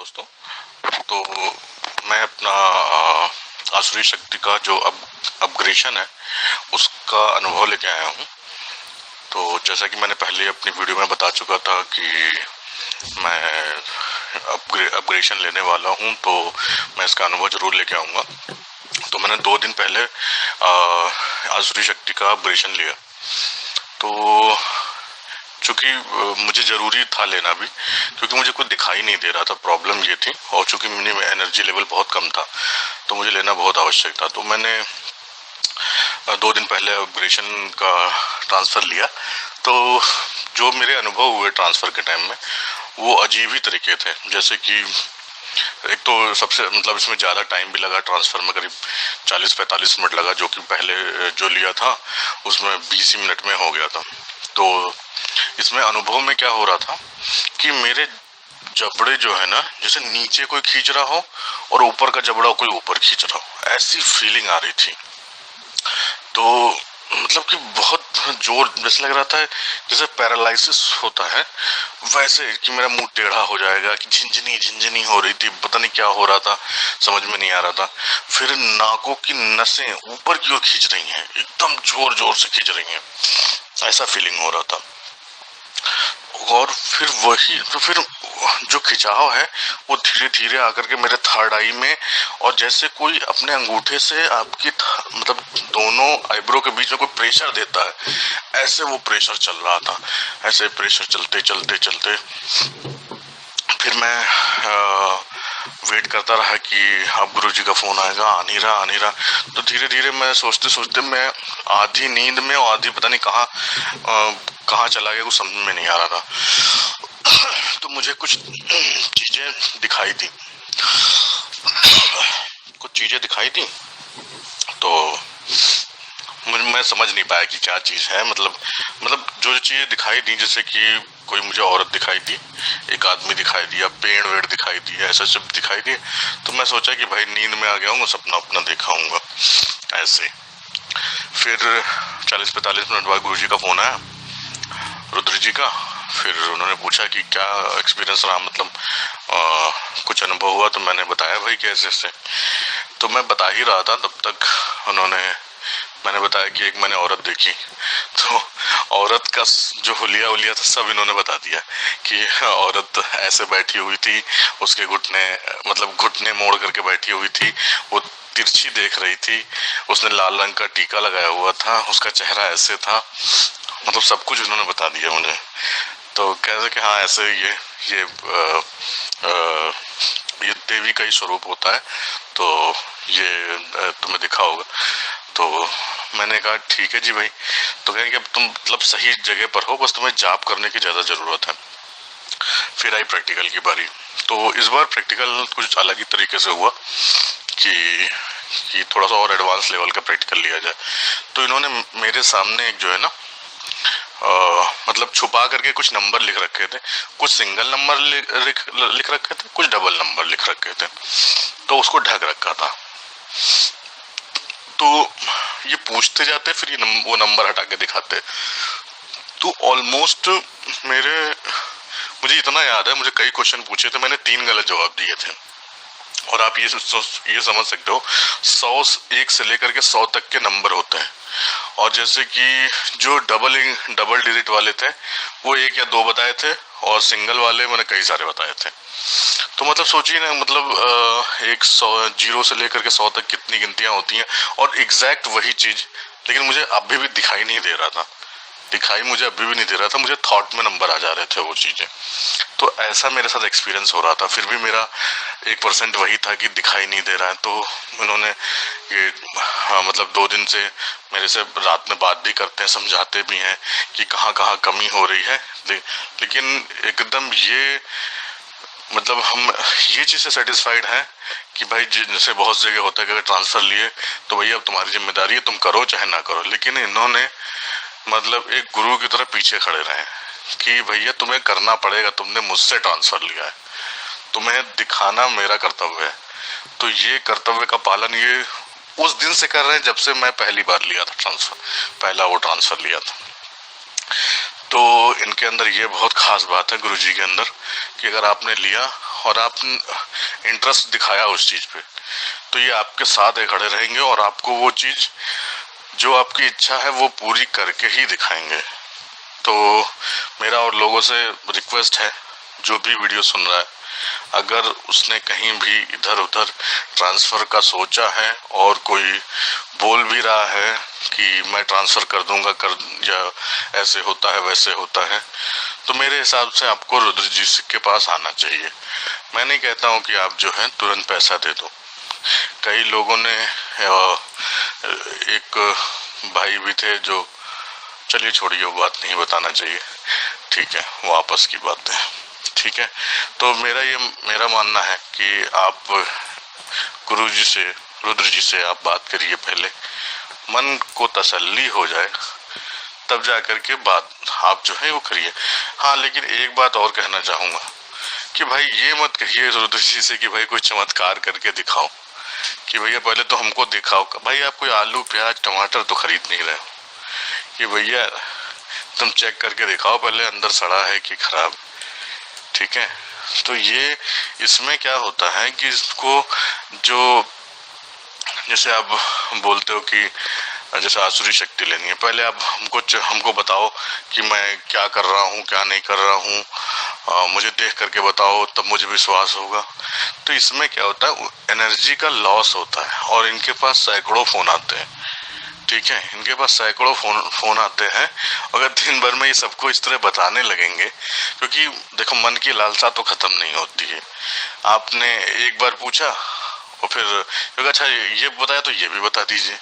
दोस्तों। तो मैं अपना आसुरी शक्ति का जो अपग्रेशन है उसका अनुभव लेके आया हूँ। तो जैसा कि मैंने पहले अपनी वीडियो में बता चुका था कि मैं अपग्रेशन लेने वाला हूँ, तो मैं इसका अनुभव जरूर लेके आऊँगा। तो मैंने 2 दिन पहले आसुरी शक्ति का अपग्रेशन लिया। तो चूँकि मुझे ज़रूरी था लेना भी, क्योंकि मुझे कुछ दिखाई नहीं दे रहा था। प्रॉब्लम ये थी, और चूँकि मेरी एनर्जी लेवल बहुत कम था तो मुझे लेना बहुत आवश्यक था। तो मैंने 2 दिन पहले अपग्रेशन का ट्रांसफ़र लिया। तो जो मेरे अनुभव हुए ट्रांसफ़र के टाइम में वो अजीब ही तरीके थे। जैसे कि एक तो सबसे इसमें ज़्यादा टाइम भी लगा ट्रांसफ़र में, करीब 40-45 मिनट लगा, जो कि पहले जो लिया था उसमें 20 ही मिनट में हो गया था। तो इसमें अनुभव में क्या हो रहा था कि मेरे जबड़े जो है ना, जैसे नीचे कोई खींच रहा हो और ऊपर का जबड़ा कोई ऊपर खींच रहा हो, ऐसी फीलिंग आ रही थी। तो कि बहुत जोर, जैसे लग रहा था जैसे पैरालिसिस होता है वैसे, कि मेरा मुंह टेढ़ा हो जाएगा, कि झिंझनी हो रही थी, पता नहीं क्या हो रहा था, समझ में नहीं आ रहा था। फिर नाकों की नसें ऊपर की ओर खींच रही हैं, एकदम जोर जोर से खींच रही हैं, ऐसा फीलिंग हो रहा था। और फिर वही, तो फिर जो खिंचाव है वो धीरे धीरे आकर के मेरे थर्ड आई में, और जैसे कोई अपने अंगूठे से आपकी दोनों आईब्रो के बीच में कोई प्रेशर देता है, ऐसे वो प्रेशर चल रहा था। ऐसे प्रेशर चलते चलते चलते फिर मैं वेट करता रहा कि अब गुरुजी का फोन आएगा, आ नहीं रहा। तो धीरे धीरे मैं सोचते सोचते मैं आधी नींद में और आधी पता नहीं कहाँ चला गया, कुछ समझ में नहीं आ रहा था। तो मुझे कुछ चीजें दिखाई दी, तो मैं समझ नहीं पाया कि क्या चीज है। जो चीजें दिखाई दी, जैसे कि कोई मुझे औरत दिखाई दी, एक आदमी दिखाई दिया, पेड़ वेड़ दिखाई दिया, ऐसा सब दिखाई दिए। तो मैं सोचा कि भाई नींद में आ गया हूँ, सपना अपना देखा हूँगा ऐसे। फिर 40-45 मिनट बाद गुरुजी का फोन आया, रुद्र जी का। फिर उन्होंने पूछा कि क्या एक्सपीरियंस रहा, कुछ अनुभव हुआ। तो मैंने बताया भाई कैसे से। तो मैं बता ही रहा था, तब तक मैंने बताया कि एक मैंने औरत देखी। तो औरत का जो हुलिया था सब बता दिया कि औरत ऐसे बैठी हुई थी, उसके घुटने मोड़ करके बैठी हुई थी, वो तिरछी देख रही थी, उसने लाल रंग का टीका लगाया हुआ था, उसका चेहरा ऐसे था, सब कुछ उन्होंने बता दिया मुझे। तो कैसे कि हाँ ऐसे ये देवी का ही स्वरूप होता है, तो ये तुम्हें दिखा होगा। तो मैंने कहा ठीक है जी भाई। तो कहें कि अब तुम सही जगह पर हो, बस तुम्हें जाप करने की ज्यादा जरूरत है। फिर आई प्रैक्टिकल की बारी। तो इस बार प्रैक्टिकल कुछ अलग ही तरीके से हुआ कि थोड़ा सा और एडवांस लेवल का प्रैक्टिकल लिया जाए। तो इन्होंने मेरे सामने एक जो है ना छुपा करके कुछ नंबर लिख रखे थे, कुछ सिंगल नंबर लिख रखे थे, कुछ डबल नंबर लिख रखे थे, तो उसको ढक रखा था। तो ये पूछते जाते, फिर वो नंबर हटा के दिखाते। तो ऑलमोस्ट मुझे इतना याद है, मुझे कई क्वेश्चन पूछे थे, मैंने 3 गलत जवाब दिए थे। और आप ये समझ सकते हो 101 से लेकर के 100 तक के नंबर होते हैं, और जैसे कि जो डबल डिजिट वाले थे वो 1 या 2 बताए थे, और सिंगल वाले मैंने कई सारे बताए थे। तो सोचिए ना, 0 से लेकर के 100 तक कितनी गिनतियां होती हैं, और एग्जैक्ट वही चीज, लेकिन मुझे अभी भी दिखाई नहीं दे रहा था। मुझे थॉट में नंबर आ जा रहे थे वो चीजें। तो ऐसा मेरे साथ एक्सपीरियंस हो रहा था। फिर भी मेरा 1% वही था कि दिखाई नहीं दे रहा है। तो उन्होंने ये 2 दिन से मेरे से रात में बात भी करते हैं, समझाते भी हैं कि कहाँ कहाँ कमी हो रही है। लेकिन एकदम हम ये चीज से सेटिस्फाइड हैं कि भाई जैसे बहुत जगह होता है कि अगर ट्रांसफर लिए तो भैया अब तुम्हारी जिम्मेदारी है, तुम करो चाहे ना करो। लेकिन इन्होंने एक गुरु की तरह पीछे खड़े रहे कि भैया तुम्हें करना पड़ेगा, तुमने मुझसे ट्रांसफर लिया है, तुम्हें दिखाना मेरा कर्तव्य है। तो ये कर्तव्य का पालन ये उस दिन से कर रहे हैं जब से मैं पहली बार लिया था ट्रांसफर, पहला वो ट्रांसफर लिया था। तो इनके अंदर ये बहुत खास बात है गुरुजी के अंदर कि अगर आपने लिया और आप इंटरेस्ट दिखाया उस चीज पे, तो ये आपके साथ खड़े रहेंगे और आपको वो चीज जो आपकी इच्छा है वो पूरी करके ही दिखाएंगे। तो मेरा और लोगों से रिक्वेस्ट है, जो भी वीडियो सुन रहा है, अगर उसने कहीं भी इधर उधर ट्रांसफर का सोचा है और कोई बोल भी रहा है कि मैं ट्रांसफर कर दूंगा या ऐसे होता है वैसे होता है, तो मेरे हिसाब से आपको रुद्र जी के पास आना चाहिए। मैं नहीं कहता हूं कि आप जो है तुरंत पैसा दे दो। कई लोगों ने, एक भाई भी थे जो, चलिए छोड़िए वो बात नहीं बताना चाहिए, ठीक है, वो आपस की बात है, ठीक है। तो मेरा मानना है कि आप गुरु जी से, रुद्र जी से आप बात करिए, पहले मन को तसल्ली हो जाए तब जाकर के बात आप जो है वो करिए। हाँ, लेकिन एक बात और कहना चाहूंगा कि भाई ये मत कहिए रुद्र जी से कि भाई कोई चमत्कार करके दिखाओ, कि भैया पहले तो हमको दिखाओ। भाई आप कोई आलू प्याज टमाटर तो खरीद नहीं रहे हो कि भैया तुम चेक करके दिखाओ पहले अंदर सड़ा है कि खराब, ठीक है। तो ये इसमें क्या होता है कि इसको जो, जैसे आप बोलते हो कि जैसे आसुरी शक्ति लेनी है, पहले आप हमको बताओ कि मैं क्या कर रहा हूँ क्या नहीं कर रहा हूँ, मुझे देख करके बताओ तब मुझे विश्वास होगा। तो इसमें क्या होता है, एनर्जी का लॉस होता है और इनके पास सैकड़ों फोन आते हैं, ठीक है, इनके पास सैकड़ों फोन आते हैं। अगर दिन भर में ये सबको इस तरह बताने लगेंगे, क्योंकि देखो मन की लालसा तो खत्म नहीं होती है। आपने एक बार पूछा और फिर क्योंकि अच्छा ये बताया तो ये भी बता दीजिए,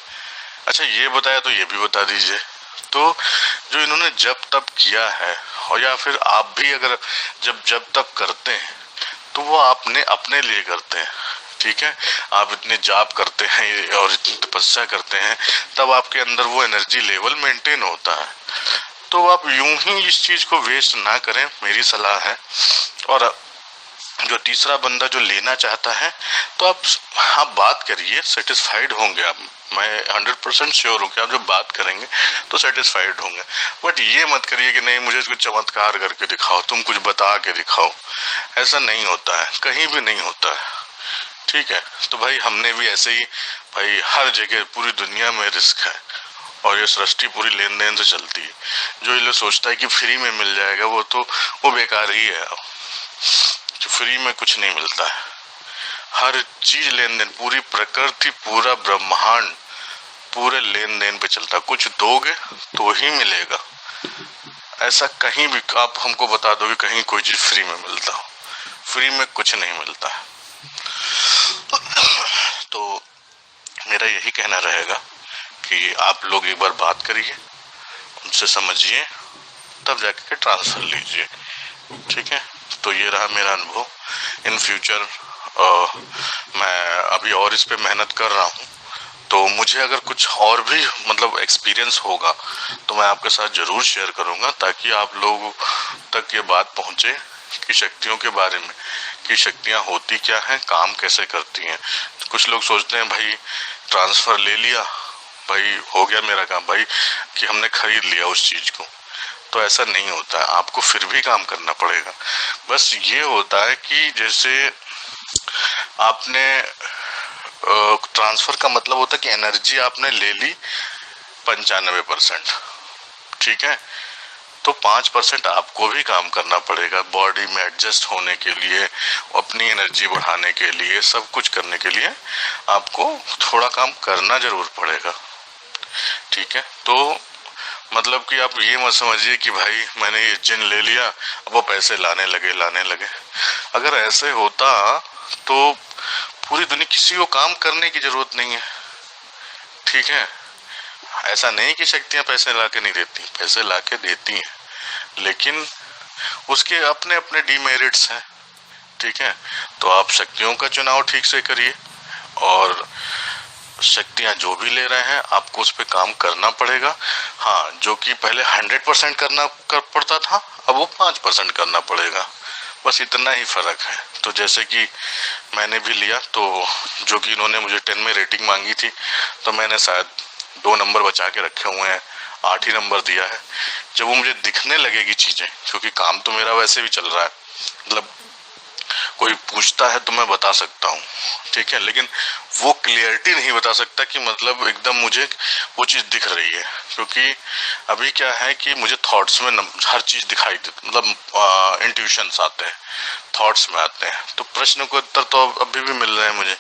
अच्छा ये बताया तो ये भी बता दीजिए। तो जो इन्होंने जब तब किया है, और या फिर आप भी अगर जब तब करते हैं तो वो आपने अपने लिए करते हैं, ठीक है। आप इतने जाप करते हैं और इतनी तपस्या करते हैं, तब आपके अंदर वो एनर्जी लेवल मेंटेन होता है। तो आप यूं ही इस चीज को वेस्ट ना करें, मेरी सलाह है। और जो तीसरा बंदा जो लेना चाहता है, तो आप बात करिए, सेटिस्फाइड होंगे आप, मैं 100% श्योर हूँ कि आप जब बात करेंगे तो सेटिस्फाइड होंगे। बट ये मत करिए कि नहीं मुझे कुछ चमत्कार करके दिखाओ, तुम कुछ बता के दिखाओ, ऐसा नहीं होता है, कहीं भी नहीं होता है, ठीक है। तो भाई हमने भी ऐसे ही, भाई हर जगह पूरी दुनिया में रिस्क है और ये सृष्टि पूरी लेन देन से चलती है। जो ये लोग सोचता है कि फ्री में मिल जाएगा वो बेकार ही है। फ्री में कुछ नहीं मिलता है, हर चीज लेन देन, पूरी प्रकृति पूरा ब्रह्मांड पूरे लेन देन पे चलता है। कुछ दोगे तो ही मिलेगा, ऐसा कहीं भी आप हमको बता दो कि कहीं कोई चीज फ्री में मिलता हो, फ्री में कुछ नहीं मिलता है। तो मेरा यही कहना रहेगा कि आप लोग एक बार बात करिए, उनसे समझिए, तब जाके ट्रांसफर लीजिए, ठीक है। तो ये रहा मेरा अनुभव। इन फ्यूचर मैं अभी और इस पे मेहनत कर रहा हूँ, तो मुझे अगर कुछ और भी मतलब एक्सपीरियंस होगा तो मैं आपके साथ जरूर शेयर करूंगा, ताकि आप लोगों तक ये बात पहुंचे कि शक्तियों के बारे में, कि शक्तियां होती क्या हैं, काम कैसे करती हैं। कुछ लोग सोचते हैं भाई ट्रांसफर ले लिया, भाई हो गया मेरा काम, भाई कि हमने खरीद लिया उस चीज को, तो ऐसा नहीं होता है, आपको फिर भी काम करना पड़ेगा। बस ये होता है कि जैसे आपने ट्रांसफर का मतलब होता है कि एनर्जी आपने ले ली 95%, ठीक है, तो 5% आपको भी काम करना पड़ेगा बॉडी में एडजस्ट होने के लिए, अपनी एनर्जी बढ़ाने के लिए, सब कुछ करने के लिए आपको थोड़ा काम करना जरूर पड़ेगा, ठीक है। तो मतलब कि आप ये मत समझिए कि भाई मैंने ये जिन ले लिया अब वो पैसे लाने लगे। अगर ऐसे होता तो पूरी दुनिया, किसी को काम करने की जरूरत नहीं है, ठीक है। ऐसा नहीं कि शक्तियां पैसे लाके नहीं देती, पैसे लाके देती हैं, लेकिन उसके अपने अपने डीमेरिट्स हैं, ठीक है। तो आप शक्तियों का चुनाव ठीक से करिए, और शक्तियां जो भी ले रहे हैं आपको उस पर काम करना पड़ेगा। हाँ, जो कि पहले 100% कर पड़ता था, अब वो 5% करना पड़ेगा, बस इतना ही फर्क है। तो जैसे कि मैंने भी लिया, तो जो कि इन्होंने मुझे 10 में रेटिंग मांगी थी, तो मैंने शायद 2 नंबर बचा के रखे हुए हैं, 8 ही नंबर दिया है। जब वो मुझे दिखने लगेगी चीजें, क्योंकि काम तो मेरा वैसे भी चल रहा है, मतलब कोई पूछता है तो मैं बता सकता हूँ, ठीक है, लेकिन वो क्लियरिटी नहीं बता सकता कि मतलब एकदम मुझे वो चीज दिख रही है, क्योंकि अभी क्या है कि मुझे थॉट्स में हर चीज दिखाई देती, मतलब इंट्यूशंस आते हैं, थॉट्स में आते हैं, तो प्रश्न को उत्तर तो अभी भी मिल रहे हैं मुझे,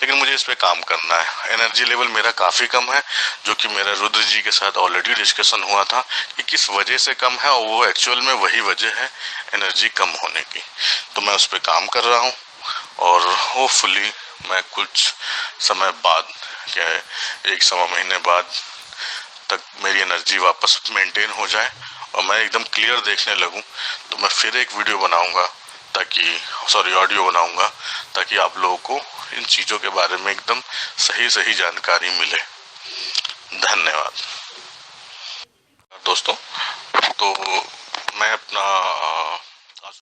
लेकिन मुझे इस पे काम करना है। एनर्जी लेवल मेरा काफी कम है, जो कि मेरा रुद्र जी के साथ ऑलरेडी डिस्कशन हुआ था कि किस वजह से कम है, और वो एक्चुअल में वही वजह है एनर्जी कम होने की। तो मैं उस पर काम कर रहा हूँ और होपफुली मैं कुछ समय बाद, क्या है, 1 सवा महीने बाद तक मेरी एनर्जी वापस मेंटेन हो जाए और मैं एकदम क्लियर देखने लगूं, तो मैं फिर एक वीडियो बनाऊंगा, ताकि ऑडियो बनाऊंगा, ताकि आप लोगों को इन चीजों के बारे में एकदम सही सही जानकारी मिले। धन्यवाद दोस्तों। तो मैं अपना